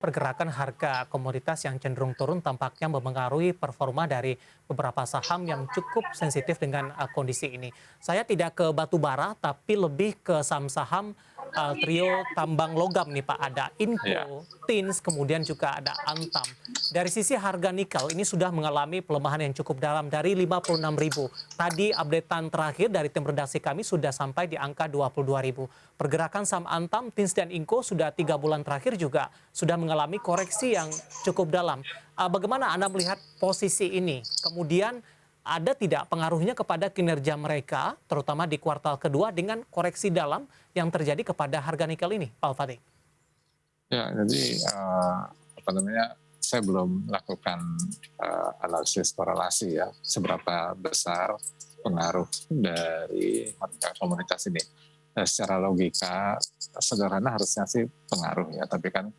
Pergerakan harga komoditas yang cenderung turun tampaknya mempengaruhi performa dari beberapa saham yang cukup sensitif dengan kondisi ini. Saya tidak ke batu bara, tapi lebih ke saham-saham trio tambang logam nih Pak. Ada Ya, Inco, Tins, kemudian juga ada Antam. Dari sisi harga nikel ini sudah mengalami pelemahan yang cukup dalam dari 56.000. Tadi updatean terakhir dari tim redaksi kami sudah sampai di angka 22.000. Pergerakan saham Antam, Tins, dan Inco sudah 3 bulan terakhir juga sudah mengalami koreksi yang cukup dalam. Bagaimana Anda melihat posisi ini? Kemudian ada tidak pengaruhnya kepada kinerja mereka, terutama di kuartal kedua dengan koreksi dalam yang terjadi kepada harga nikel ini, Pak Al-Fatih? ya, jadi apa namanya? Saya belum melakukan analisis korelasi ya, seberapa besar pengaruh dari harga komoditas ini. Secara logika sederhana harusnya sih pengaruh ya, tapi kan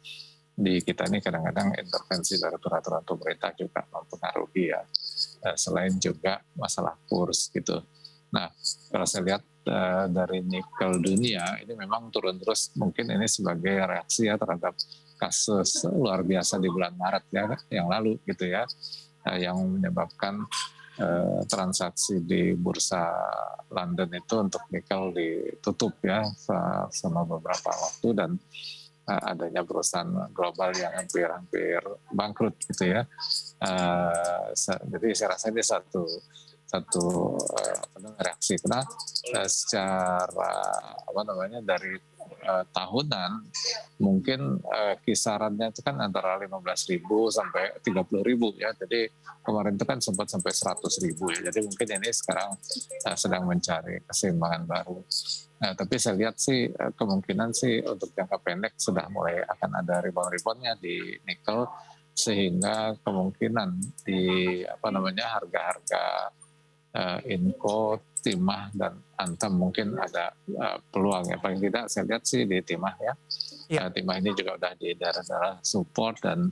di kita ini kadang-kadang intervensi dari peraturan pemerintah juga mempengaruhi ya. Selain juga masalah kurs gitu. Nah, kalau saya lihat dari nikel dunia ini memang turun terus, mungkin ini sebagai reaksi ya terhadap kasus luar biasa di bulan Maret ya yang lalu gitu ya, yang menyebabkan transaksi di bursa London itu untuk nikel ditutup ya selama beberapa waktu, dan adanya perusahaan global yang hampir bangkrut gitu ya. Jadi saya rasa ini satu satu reaksi karena secara apa namanya dari tahunan mungkin kisarannya itu kan antara 15.000 sampai 30.000 ya. Jadi kemarin itu kan sempat sampai 100.000 ya. Jadi mungkin ini sekarang sedang mencari keseimbangan baru. Nah, tapi saya lihat sih kemungkinan sih untuk jangka pendek sudah mulai akan ada rebound-reboundnya di nikel, sehingga kemungkinan di apa namanya harga-harga Inco, Timah, dan Antam mungkin ada peluang ya. Paling tidak saya lihat sih di Timah ya. Ya. Timah ini juga udah di daerah-daerah support, dan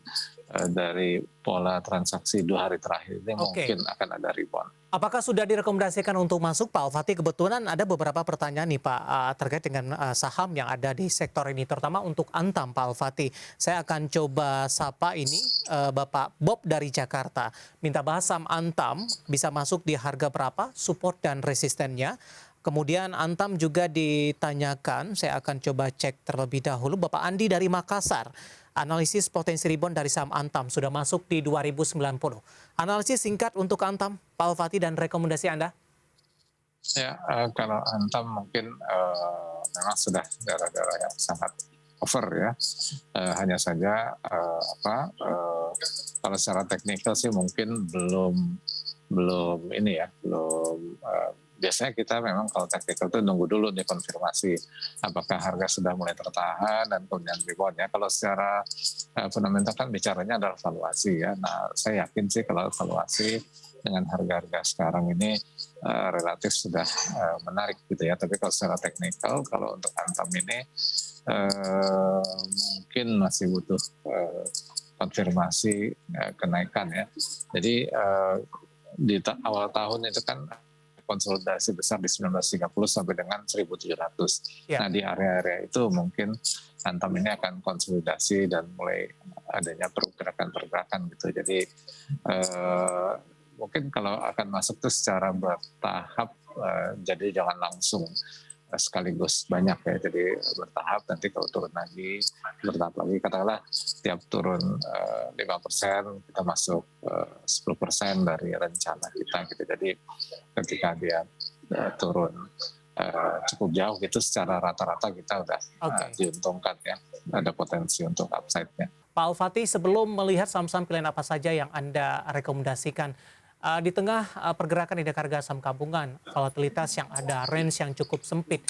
dari pola transaksi 2 hari terakhir ini Oke. mungkin akan ada rebound. Apakah sudah direkomendasikan untuk masuk, Pak Al-Fatih? Kebetulan ada beberapa pertanyaan nih Pak terkait dengan saham yang ada di sektor ini, terutama untuk Antam, Pak Al-Fatih. Saya akan coba sapa ini Bapak Bob dari Jakarta. Minta bahas saham Antam bisa masuk di harga berapa, support dan resistennya. Kemudian Antam juga ditanyakan, saya akan coba cek terlebih dahulu. Bapak Andi dari Makassar, analisis potensi rebound dari saham Antam sudah masuk di 2090. Analisis singkat untuk Antam, Pak Al-Fatih, dan rekomendasi Anda? Ya, kalau Antam mungkin memang sudah daerah-daerah yang sangat over ya. Hanya saja kalau secara teknikal sih mungkin belum ini ya, belum biasanya kita memang kalau teknikal itu nunggu dulu nih konfirmasi apakah harga sudah mulai tertahan dan kemudian rebound ya. Kalau secara fundamental kan bicaranya adalah valuasi ya. Nah, saya yakin sih kalau valuasi dengan harga-harga sekarang ini relatif sudah menarik gitu ya. Tapi kalau secara teknikal, kalau untuk Antam ini mungkin masih butuh konfirmasi kenaikan ya. Jadi di awal tahun itu kan konsolidasi besar di 1930 sampai dengan 1700. Ya. Nah, di area-area itu mungkin Antam ini akan konsolidasi dan mulai adanya pergerakan-pergerakan gitu. Jadi mungkin kalau akan masuk itu secara bertahap, jadi jangan langsung sekaligus banyak ya. Jadi bertahap, nanti kalau turun lagi bertahap lagi, katakanlah tiap turun 5% kita masuk 10% dari rencana kita gitu. Jadi ketika dia turun cukup jauh gitu, secara rata-rata kita udah diuntungkan ya, ada potensi untuk upside-nya. Pak Al-Fatih, sebelum melihat saham-saham pilihan apa saja yang Anda rekomendasikan, di tengah pergerakan indeks harga saham gabungan, volatilitas yang ada, range yang cukup sempit,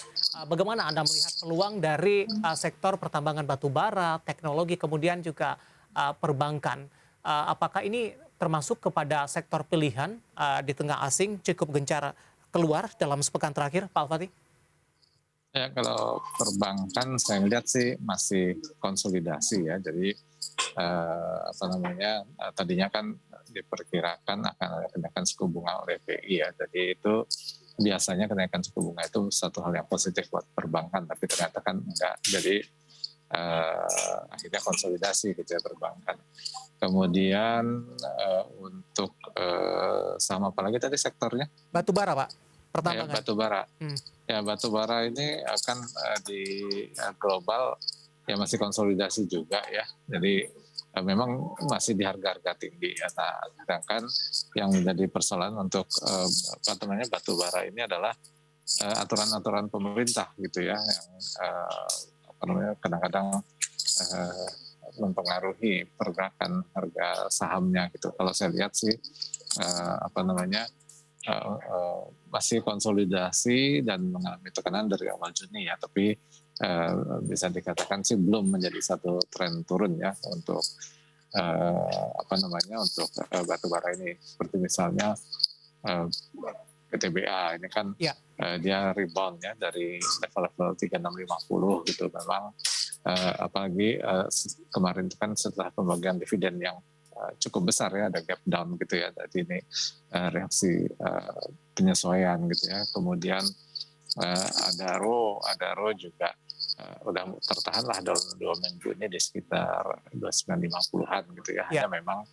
bagaimana Anda melihat peluang dari sektor pertambangan batu bara, teknologi, kemudian juga perbankan? Apakah ini termasuk kepada sektor pilihan di tengah asing cukup gencar keluar dalam sepekan terakhir, Pak Al-Fatih? Ya, kalau perbankan saya lihat sih masih konsolidasi ya. Jadi apa namanya, tadinya kan diperkirakan akan ada kenaikan suku bunga oleh BI ya. Jadi itu biasanya kenaikan suku bunga itu satu hal yang positif buat perbankan, tapi ternyata kan enggak. Jadi akhirnya konsolidasi gitu ya perbankan. Kemudian untuk saham apa lagi tadi sektornya? Batu bara, Pak. Ya, Pertambangan. batu bara. Hmm. Ya, batu bara ini akan di global ya masih konsolidasi juga ya. Jadi memang masih di harga-harga tinggi ya. Nah, sedangkan yang menjadi persoalan untuk batu bara ini adalah aturan-aturan pemerintah gitu ya, yang kadang-kadang mempengaruhi pergerakan harga sahamnya gitu. Kalau saya lihat sih masih konsolidasi dan mengalami tekanan dari awal Juni ya, tapi bisa dikatakan sih belum menjadi satu tren turun ya untuk untuk batu bara ini. Seperti misalnya PTBA ini kan Ya. dia rebound ya dari level-level 3650 gitu. Memang apalagi kemarin itu kan setelah pembagian dividen yang cukup besar ya, ada gap down gitu ya. Jadi ini reaksi penyesuaian gitu ya. Kemudian Adaro juga udah tertahan lah dalam 2 minggu ini di sekitar 2950-an gitu ya. Ya. Hanya memang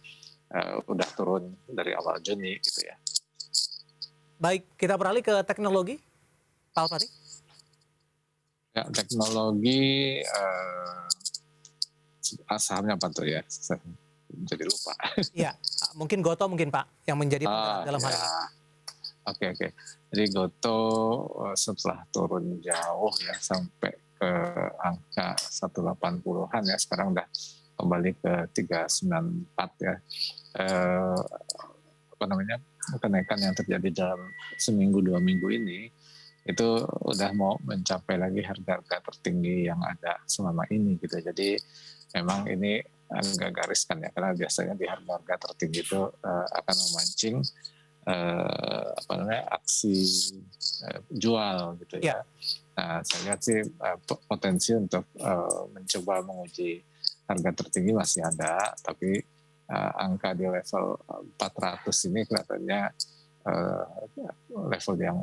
udah turun dari awal Juni gitu ya. Baik, kita beralih ke teknologi, Pak Al-Fatih. Ya, teknologi sahamnya apa tuh ya? Jadi lupa. Iya, mungkin Goto mungkin Pak yang menjadi penggerak dalam hal ini. Oke. Jadi Goto setelah turun jauh ya sampai ke angka 180-an ya, sekarang udah kembali ke 394 ya. Kenaikan yang terjadi dalam seminggu 2 minggu ini itu udah mau mencapai lagi harga-harga tertinggi yang ada selama ini gitu. Jadi memang ini agak gariskan ya, karena biasanya di harga-harga tertinggi itu akan memancing aksi jual gitu ya. Nah, saya lihat sih potensi untuk mencoba menguji harga tertinggi masih ada, tapi angka di level 400 ini kelihatannya level yang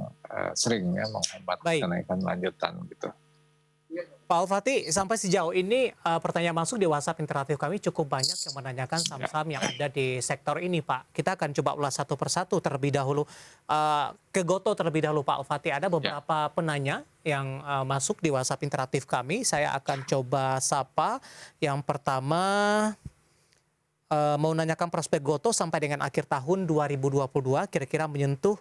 sering ya menghambat kenaikan lanjutan gitu. Pak Al-Fatih, sampai sejauh ini pertanyaan masuk di WhatsApp interaktif kami cukup banyak yang menanyakan saham-saham yang ada di sektor ini, Pak. Kita akan coba ulas satu persatu terlebih dahulu. Ke Goto terlebih dahulu, Pak Al-Fatih. Ada beberapa penanya yang masuk di WhatsApp interaktif kami. Saya akan coba sapa. Yang pertama mau menanyakan prospek Goto sampai dengan akhir tahun 2022, kira-kira menyentuh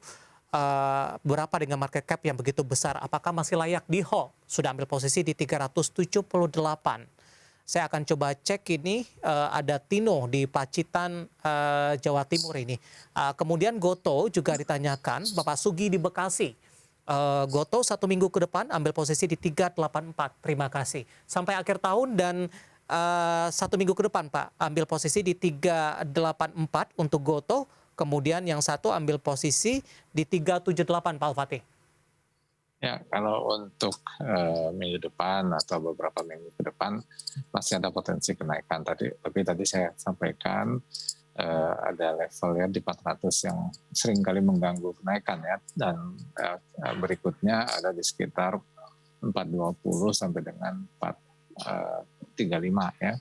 berapa dengan market cap yang begitu besar, apakah masih layak di hold? Sudah ambil posisi di 378. Saya akan coba cek ini, ada Tino di Pacitan, Jawa Timur ini. Kemudian Goto juga ditanyakan, Bapak Sugi di Bekasi. Goto 1 minggu ke depan ambil posisi di 384, terima kasih. Sampai akhir tahun dan 1 minggu ke depan Pak, ambil posisi di 384 untuk Goto. Kemudian yang satu ambil posisi di 378, Pak Al-Fatih. Ya, kalau untuk minggu depan atau beberapa minggu ke depan masih ada potensi kenaikan tadi. Tapi tadi saya sampaikan ada level ya di 400 yang sering kali mengganggu kenaikan ya. Dan berikutnya ada di sekitar 420 sampai dengan 435 ya.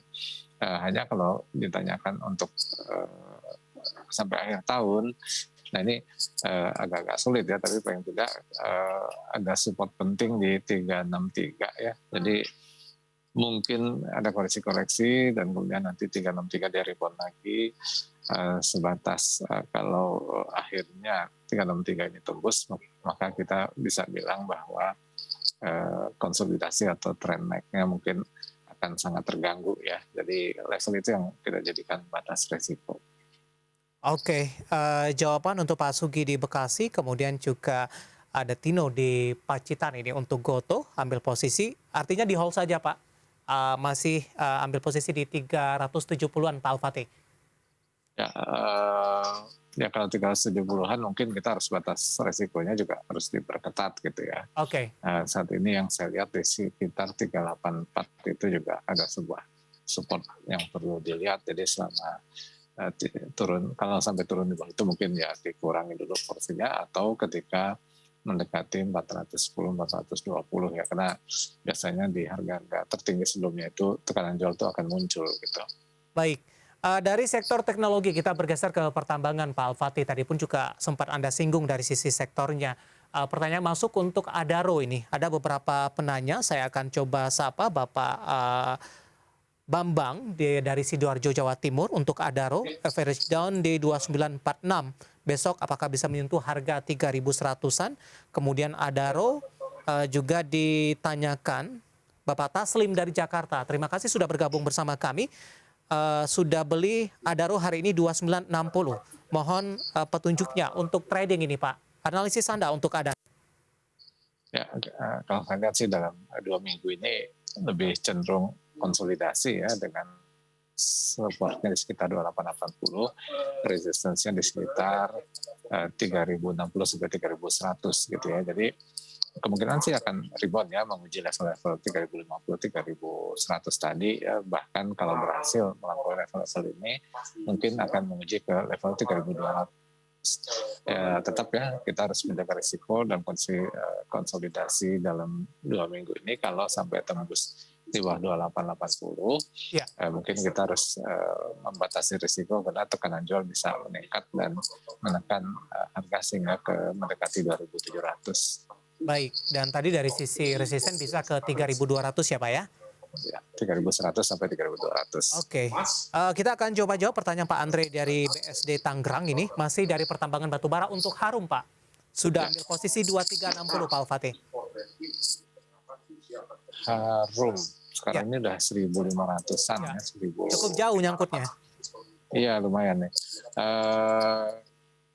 Hanya kalau ditanyakan untuk sampai akhir tahun, nah ini agak-agak sulit ya, tapi paling tidak ada support penting di 363 ya. Jadi mungkin ada koreksi-koreksi dan kemudian nanti 363 dia rebound lagi sebatas kalau akhirnya 363 ini tembus, maka kita bisa bilang bahwa konsolidasi atau tren naiknya mungkin akan sangat terganggu ya. Jadi level itu yang kita jadikan batas resiko. Oke, jawaban untuk Pak Sugi di Bekasi, kemudian juga ada Tino di Pacitan ini untuk Goto, ambil posisi, artinya di hold saja Pak, masih ambil posisi di 370-an Pak Al-Fatih. Ya kalau 370-an mungkin kita harus batas resikonya juga harus diperketat gitu ya. Oke. Saat ini yang saya lihat di sekitar 384 itu juga ada sebuah support yang perlu dilihat, jadi selama turun, kalau sampai turun di bawah itu mungkin ya dikurangi dulu porsinya, atau ketika mendekati 410, 420 ya, karena biasanya di harga-harga tertinggi sebelumnya itu tekanan jual itu akan muncul gitu. Baik. Dari sektor teknologi kita bergeser ke pertambangan Pak Al-Fatih. Tadi pun juga sempat Anda singgung dari sisi sektornya. Pertanyaan masuk untuk Adaro ini. Ada beberapa penanya, saya akan coba sapa Bapak Bambang dari Sidoarjo, Jawa Timur. Untuk Adaro, average down di 2946. Besok apakah bisa menyentuh harga 3.100-an? Kemudian Adaro juga ditanyakan Bapak Taslim dari Jakarta. Terima kasih sudah bergabung bersama kami. Sudah beli Adaro hari ini 2960. Mohon petunjuknya untuk trading ini Pak. Analisis Anda untuk Adaro. Ya, kalau saya lihat sih dalam 2 minggu ini lebih cenderung konsolidasi ya, dengan supportnya di sekitar 2880, resistensinya di sekitar 3060 sampai 3100 gitu ya. Jadi kemungkinan sih akan rebound ya, menguji level-level 3050, 3100 tadi ya, bahkan kalau berhasil melampaui level-level ini mungkin akan menguji ke level 3200. Ya, tetap ya kita harus menjaga risiko dan konsolidasi dalam 2 minggu ini. Kalau sampai tembus di bawah 2880, Ya. Mungkin kita harus membatasi risiko karena tekanan jual bisa meningkat dan menekan harga sehingga mendekati 2700. Baik, dan tadi dari sisi resisten bisa ke 3.200 ya Pak ya? Ya, 3.100 sampai 3.200. Oke, kita akan coba jawab pertanyaan Pak Andre dari BSD Tangerang ini. Masih dari pertambangan batubara untuk Harum Pak. Sudah ambil posisi 2360 Pak Al-Fatih. Harum, sekarang Ya. ini udah 1.500-an Ya. ya. 1000. Cukup jauh nyangkutnya. Iya, lumayan nih.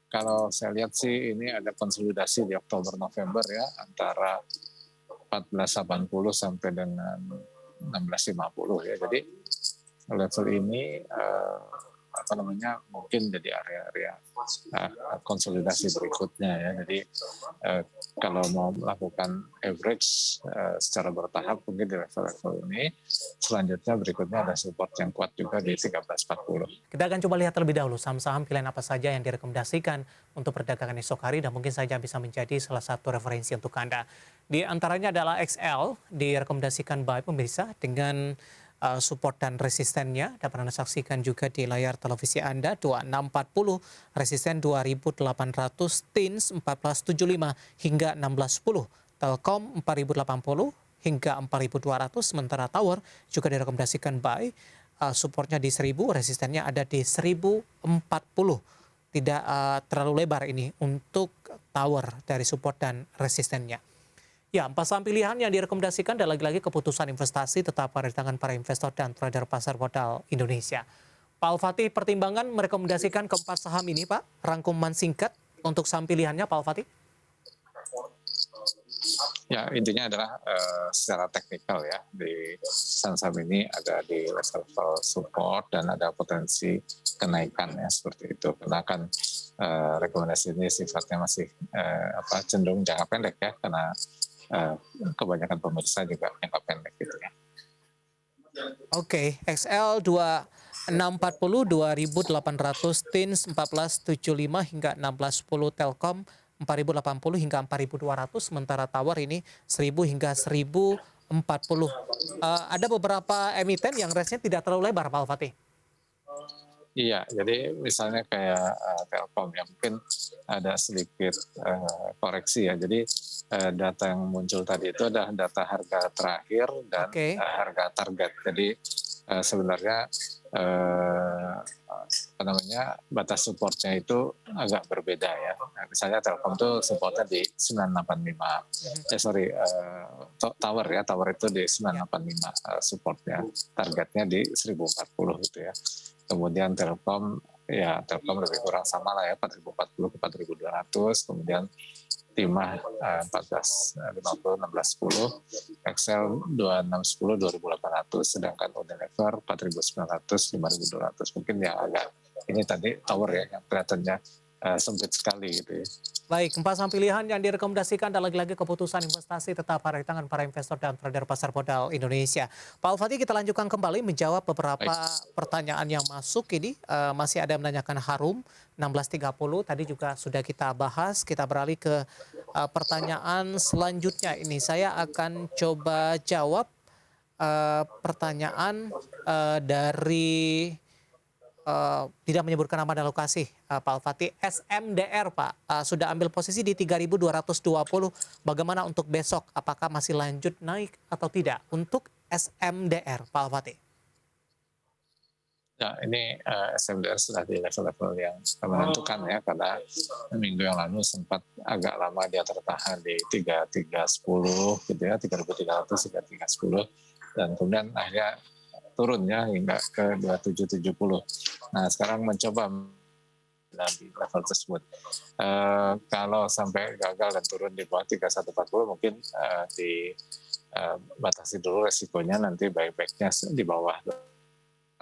Kalau saya lihat sih ini ada konsolidasi di Oktober-November ya, antara 1480 sampai dengan 1650 ya. Jadi level ini mungkin jadi area-area konsolidasi berikutnya ya. Jadi kalau mau melakukan average secara bertahap mungkin di level-level ini, selanjutnya berikutnya ada support yang kuat juga di 1340. Kita akan coba lihat terlebih dahulu saham-saham pilihan apa saja yang direkomendasikan untuk perdagangan esok hari dan mungkin saja bisa menjadi salah satu referensi untuk Anda. Di antaranya adalah XL, direkomendasikan buy pemirsa dengan support dan resistennya. Dapat Anda saksikan juga di layar televisi Anda, 2640, resisten 2800, TINS 1475 hingga 1610, Telkom 4080 hingga 4200, sementara Tower juga direkomendasikan buy, supportnya di 1000, resistennya ada di 1040. Tidak terlalu lebar ini untuk Tower dari support dan resistennya. Ya, 4 saham pilihan yang direkomendasikan dan lagi-lagi keputusan investasi tetap ada di tangan para investor dan trader pasar modal Indonesia. Pak Al-Fatih, pertimbangan merekomendasikan keempat saham ini Pak, rangkuman singkat untuk saham pilihannya Pak Al-Fatih? Ya, intinya adalah secara teknikal ya, di saham-saham ini ada di level support dan ada potensi kenaikan ya, seperti itu. Karena kan rekomendasi ini sifatnya masih cenderung jangka pendek ya, karena kebanyakan pemirsa juga jangka pendek gitu ya. Oke, XL 2640, 2800, TINS 1475 hingga 1610, Telkom 4080 hingga 4200, sementara Tower ini 1000 hingga 1040. Ada beberapa emiten yang range-nya tidak terlalu lebar Pak Al-Fatih. Iya, jadi misalnya kayak Telkom ya, mungkin ada sedikit koreksi ya. Jadi data yang muncul tadi itu adalah data harga terakhir dan harga target. Jadi sebenarnya batas supportnya itu agak berbeda ya. Misalnya Telkom itu supportnya di 985. Tower ya, Tower itu di 985 supportnya. Targetnya di 1040 gitu ya. Kemudian Telkom lebih kurang sama lah ya, 4040 ke 4200. Kemudian Timah 1450, 1610, Excel 2610, 2800, sedangkan Unilever 4900, 5200. Mungkin yang agak ini tadi Tower ya, yang kelihatannya sempit sekali gitu ya. Baik, 4 saham pilihan yang direkomendasikan dan lagi-lagi keputusan investasi tetap ada di tangan para investor dan trader pasar modal Indonesia. Pak Al-Fatih, kita lanjutkan kembali menjawab beberapa pertanyaan yang masuk ini. Masih ada yang menanyakan Harum 1630, tadi juga sudah kita bahas. Kita beralih ke Pertanyaan selanjutnya ini saya akan coba jawab pertanyaan dari tidak menyebutkan nama dan lokasi, Pak Al-Fatih. SMDR Pak, sudah ambil posisi di 3.220. Bagaimana untuk besok? Apakah masih lanjut naik atau tidak untuk SMDR, Pak Al-Fatih? Ya, ini SMDR sudah di level-level yang menentukan ya, karena minggu yang lalu sempat agak lama dia tertahan di 3310 gitu ya, 3.300 hingga 310, dan kemudian akhirnya turunnya hingga ke 2770. Nah, sekarang mencoba di level tersebut. Kalau sampai gagal dan turun di bawah 3140, mungkin dibatasi dulu resikonya, nanti baik-baiknya di bawah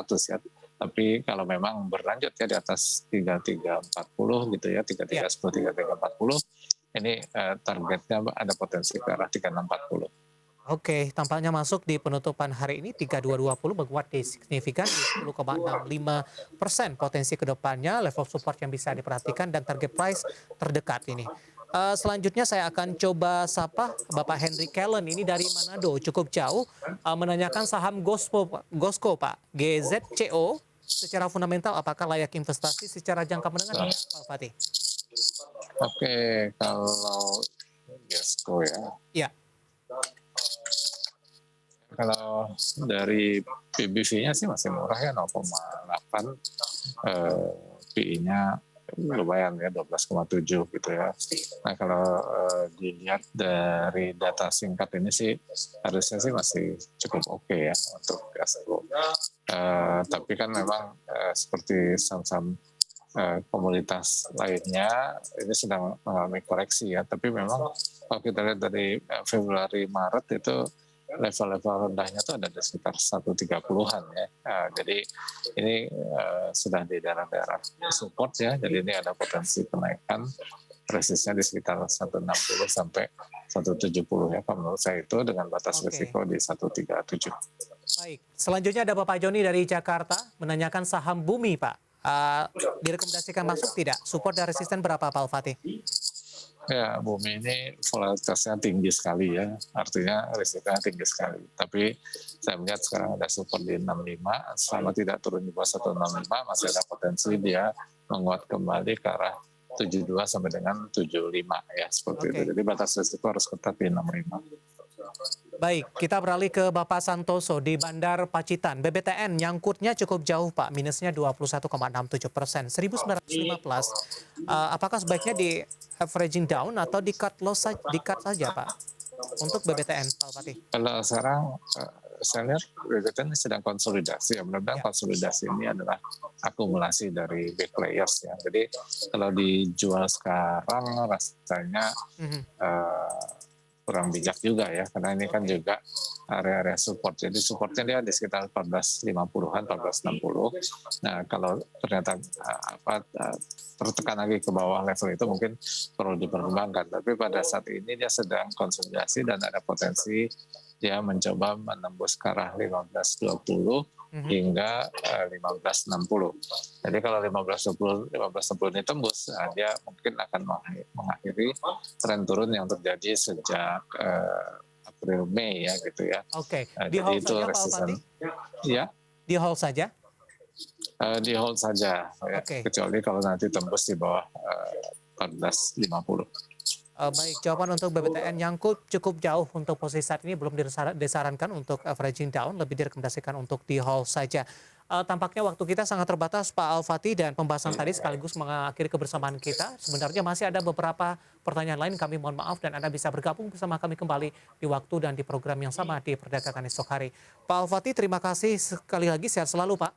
100 ya. Tapi kalau memang berlanjut ya di atas 3340 gitu ya, 3310, 3340, ini targetnya ada potensi ke arah 3640. Oke, tampaknya masuk di penutupan hari ini 3220 menguat signifikan di 10,65%. Potensi kedepannya level support yang bisa diperhatikan dan target price terdekat ini. Selanjutnya saya akan coba sapa Bapak Henry Kellen, ini dari Manado, cukup jauh, menanyakan saham Gosco Pak, GZCO, secara fundamental apakah layak investasi secara jangka menengah, Pak Fatih? Oke, kalau Gosco ya. Ya. Kalau dari PBV-nya sih masih murah ya, 0,8, PI-nya lumayan ya, 12,7 gitu ya. Nah, kalau dilihat dari data singkat ini sih harusnya sih masih cukup oke ya untuk Gasco. Tapi kan memang seperti saham-saham komoditas lainnya ini sedang mengalami koreksi ya. Tapi memang kalau kita lihat dari Februari Maret itu level-level rendahnya itu ada di sekitar 130-an ya. Jadi ini sudah di daerah-daerah support ya. Jadi ini ada potensi kenaikan, resistnya di sekitar 160 sampai 170 ya. Kalau menurut saya itu dengan batas risiko di 137. Baik, selanjutnya ada Bapak Joni dari Jakarta menanyakan saham Bumi Pak. Direkomendasikan masuk tidak? Support dan resisten berapa Pak Al-Fatih? Ya, Bumi ini volatilitasnya tinggi sekali ya, artinya risikonya tinggi sekali. Tapi saya melihat sekarang ada support di 65, selama tidak turun di bawah 165 masih ada potensi dia menguat kembali ke arah 72 sampai dengan 75 ya, seperti itu. Jadi batas risiko harus ketat di 65. Baik, kita beralih ke Bapak Santoso di Bandar Pacitan. BBTN nyangkutnya cukup jauh Pak, minusnya 21,67%, 1915. Apakah sebaiknya di averaging down atau di cut loss saja Pak untuk BBTN, Pak Fatih? Kalau sekarang saya lihat BBTN sedang konsolidasi ya, mudah-mudahan konsolidasi ini adalah akumulasi dari big players ya. Jadi kalau dijual sekarang rasanya kurang bijak juga ya, karena ini kan juga area-area support. Jadi supportnya dia di sekitar 1450-an, 1460. Nah, kalau ternyata tertekan lagi ke bawah level itu mungkin perlu dipertimbangkan. Tapi pada saat ini dia sedang konsolidasi dan ada potensi dia mencoba menembus ke arah 1520 hingga 1560. Jadi kalau 1560 ini tembus, nah dia mungkin akan mengakhiri tren turun yang terjadi sejak April Mei ya gitu ya. Oke, di hold saja Pak Al-Fatih? Ya. Di hold saja? Di hold saja, ya. Kecuali kalau nanti tembus di bawah 1450. Baik, jawaban untuk BBTN nyangkut cukup jauh untuk posisi saat ini, belum disarankan untuk averaging down, lebih direkomendasikan untuk di hold saja. Tampaknya waktu kita sangat terbatas Pak Al-Fatih, dan pembahasan tadi sekaligus mengakhiri kebersamaan kita. Sebenarnya masih ada beberapa pertanyaan lain, kami mohon maaf, dan Anda bisa bergabung bersama kami kembali di waktu dan di program yang sama di Perdagangan Esok Hari. Pak Al-Fatih, terima kasih sekali lagi, sehat selalu Pak.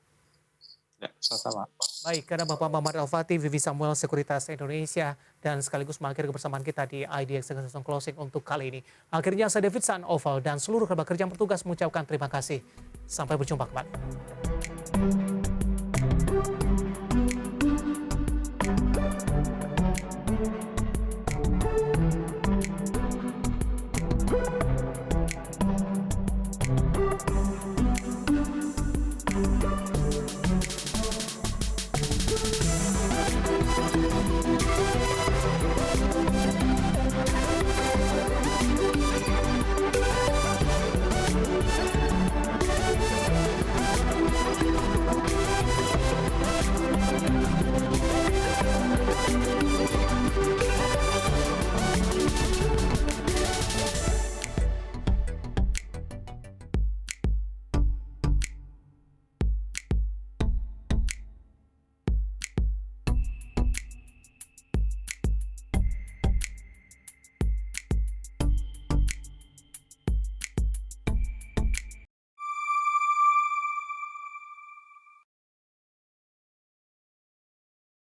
Ya, sama-sama. Baik, karena Bapak Muhammad Al-Fatih, Vivi Samuel Sekuritas Indonesia, dan sekaligus mengakhiri kebersamaan kita di IDX Execution Closing untuk kali ini. Akhirnya saya David San Oval dan seluruh kerja yang bertugas mengucapkan terima kasih. Sampai berjumpa kembali.